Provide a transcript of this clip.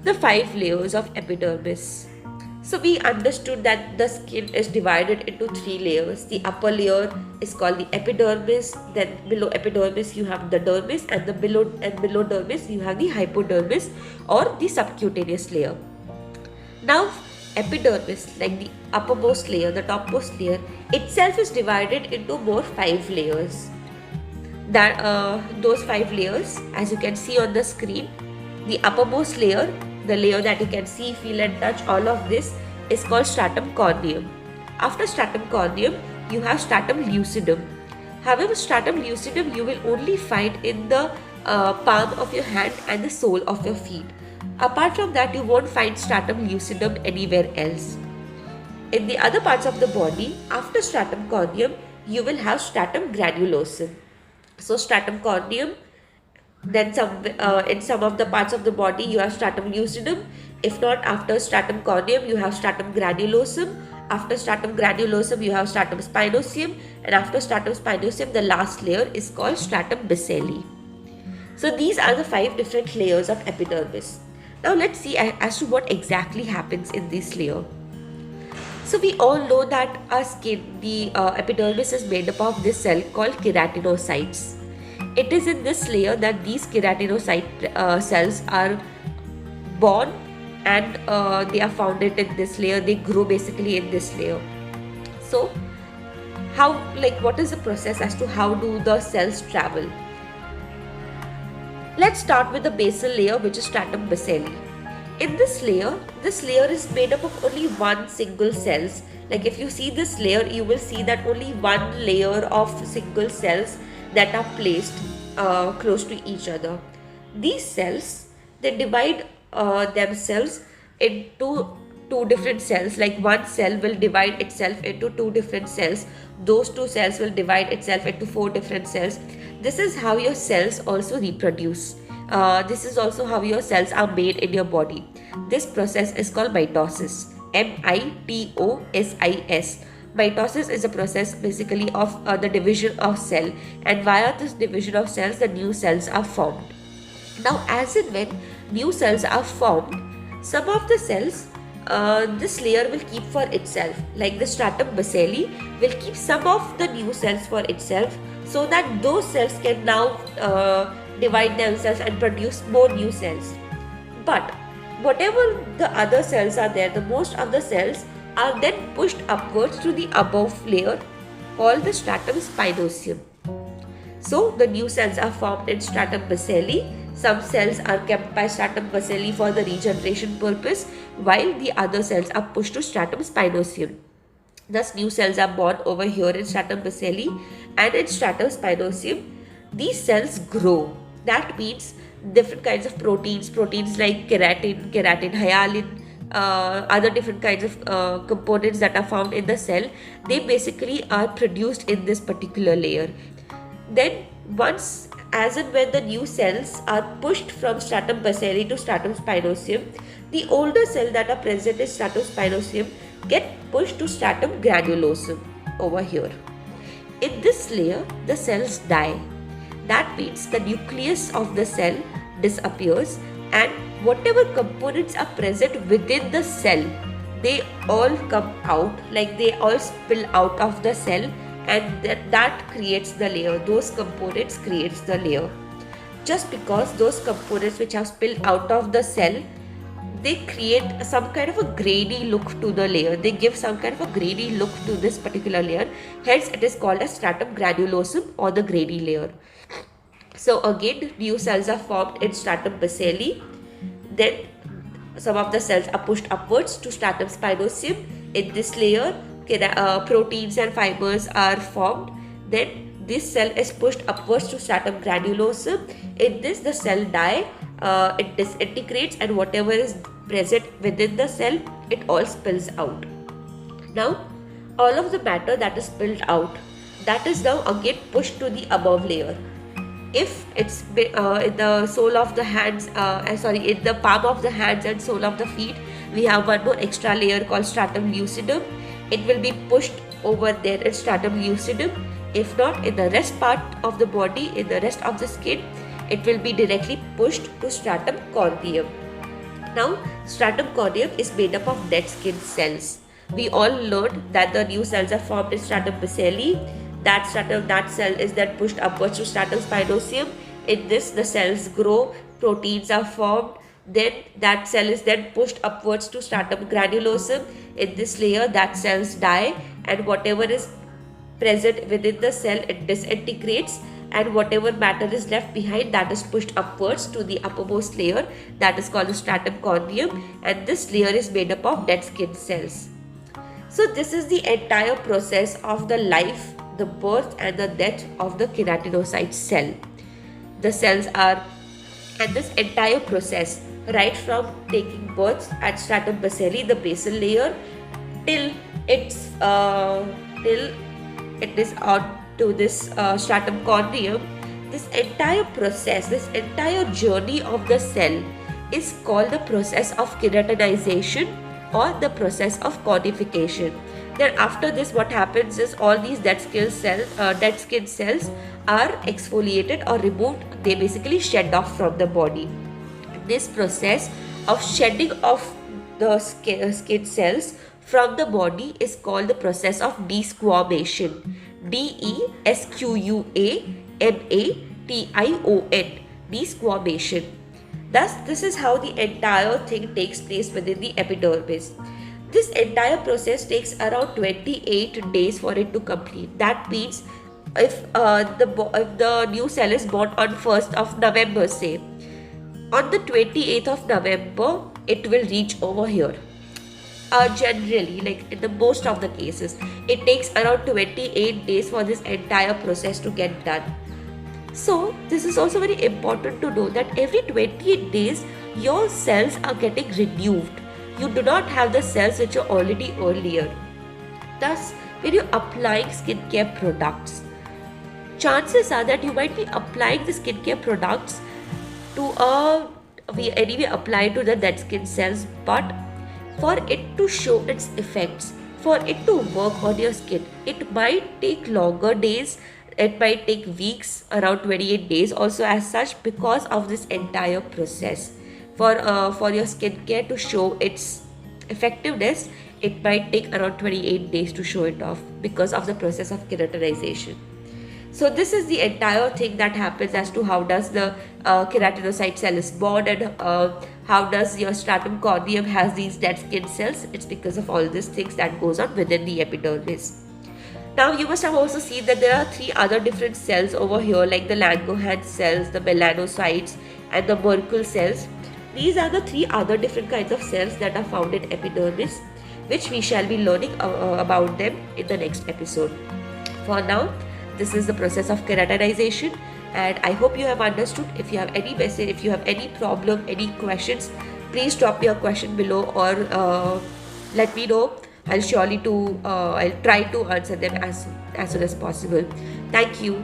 the 5 layers of epidermis. So we understood that the skin is divided into 3 layers. The upper layer is called the epidermis, then below epidermis you have the dermis, and below dermis you have the hypodermis or the subcutaneous layer. Now epidermis, like the uppermost layer, the topmost layer, itself is divided into more 5 layers. Those 5 layers, as you can see on the screen, the uppermost layer, the layer that you can see, feel and touch, all of this is called stratum corneum. After stratum corneum, you have stratum lucidum. However, stratum lucidum you will only find in the palm of your hand and the sole of your feet. Apart from that, you won't find stratum lucidum anywhere else. In the other parts of the body, after stratum corneum, you will have stratum granulosum. So stratum corneum, then in some of the parts of the body you have stratum lucidum. If not, after stratum corneum you have stratum granulosum. After stratum granulosum you have stratum spinosum, and after stratum spinosum the last layer is called stratum basalli. So these are the 5 different layers of epidermis. Now let's see as to what exactly happens in this layer. So we all know that our skin, the epidermis, is made up of this cell called keratinocytes. It is in this layer that these keratinocyte cells are born, and they are founded in this layer. They grow basically in this layer. So what is the process as to how do the cells travel? Let's start with the basal layer, which is stratum basalli. In this layer is made up of only one single cells. Like if you see this layer, you will see that only one layer of single cells that are placed close to each other. These cells, they divide themselves into 2 different cells. Like one cell will divide itself into 2 different cells. Those 2 cells will divide itself into 4 different cells. This is how your cells also reproduce. This is also how your cells are made in your body. This process is called mitosis. mitosis. Mitosis is a process basically of the division of cell, and via this division of cells the new cells are formed. Now as and when new cells are formed, some of the cells this layer will keep for itself. Like the stratum basalli will keep some of the new cells for itself, so that those cells can now divide themselves and produce more new cells. But whatever the other cells are there, the most of the cells are then pushed upwards to the above layer called the stratum spinosum. So the new cells are formed in stratum basalli. Some cells are kept by stratum basalli for the regeneration purpose, while the other cells are pushed to stratum spinosum. Thus new cells are born over here in stratum basalli, and in stratum spinosum these cells grow. That means different kinds of proteins like keratin, hyalin, other different kinds of components that are found in the cell, they basically are produced in this particular layer. Then once as and when the new cells are pushed from stratum basalli to stratum spinosum, the older cells that are present in stratum spinosum get pushed to stratum granulosum over here. In this layer, the cells die. That means the nucleus of the cell disappears, and whatever components are present within the cell, they all come out, like they all spill out of the cell, and that creates the layer. Those components creates the layer. Just because those components which have spilled out of the cell, they create some kind of a grainy look to the layer. They give some kind of a grainy look to this particular layer. Hence, it is called as stratum granulosum or the grainy layer. So again, new cells are formed in stratum basalli. Then some of the cells are pushed upwards to stratum spinosum. In this layer, proteins and fibers are formed. Then this cell is pushed upwards to stratum granulosum. In this, the cell die, it disintegrates, and whatever is present within the cell, it all spills out. Now, all of the matter that is spilled out, that is now again pushed to the above layer. If it's in the sole of the hands, in the palm of the hands and sole of the feet, we have one more extra layer called stratum lucidum. It will be pushed over there in stratum lucidum. If not, in the rest part of the body, in the rest of the skin, it will be directly pushed to stratum corneum. Now, stratum corneum is made up of dead skin cells. We all learned that the new cells are formed in stratum basalli. That cell is then pushed upwards to stratum spinosum. In this, the cells grow, proteins are formed. Then that cell is then pushed upwards to stratum granulosum. In this layer, that cells die, and whatever is present within the cell, it disintegrates, and whatever matter is left behind, that is pushed upwards to the uppermost layer, that is called the stratum corneum, and this layer is made up of dead skin cells. So this is the entire process of the life, the birth and the death of the keratinocyte cell. The cells are, and this entire process, right from taking birth at stratum basalli, the basal layer, till it is on to this stratum corneum, this entire process, this entire journey of the cell is called the process of keratinization or the process of cornification. Then after this, what happens is all these dead skin cells are exfoliated or removed. They basically shed off from the body. This process of shedding off the skin cells from the body is called the process of desquamation. DESQUAMATION. Desquamation. Thus, this is how the entire thing takes place within the epidermis. This entire process takes around 28 days for it to complete. That means if the new cell is born on 1st of November, say, on the 28th of November, it will reach over here. Generally, like in the most of the cases, it takes around 28 days for this entire process to get done. So this is also very important to know that every 28 days, your cells are getting renewed. You do not have the cells which are already earlier. Thus, when you're applying skincare products, chances are that you might be applying the skincare products to we anyway apply to the dead skin cells, but for it to show its effects, for it to work on your skin, it might take longer days, it might take weeks, around 28 days also as such, because of this entire process. For your skincare to show its effectiveness, it might take around 28 days to show it off because of the process of keratinization. So this is the entire thing that happens as to how does the keratinocyte cell is born, and how does your stratum corneum has these dead skin cells. It's because of all these things that goes on within the epidermis. Now you must have also seen that there are 3 other different cells over here, like the Langerhans cells, the melanocytes and the Merkel cells. These are the 3 other different kinds of cells that are found in epidermis, which we shall be learning about them in the next episode. For now, this is the process of keratinization, and I hope you have understood. If you have any message, if you have any problem, any questions, please drop your question below, or let me know. I'll try to answer them as soon as possible. Thank you.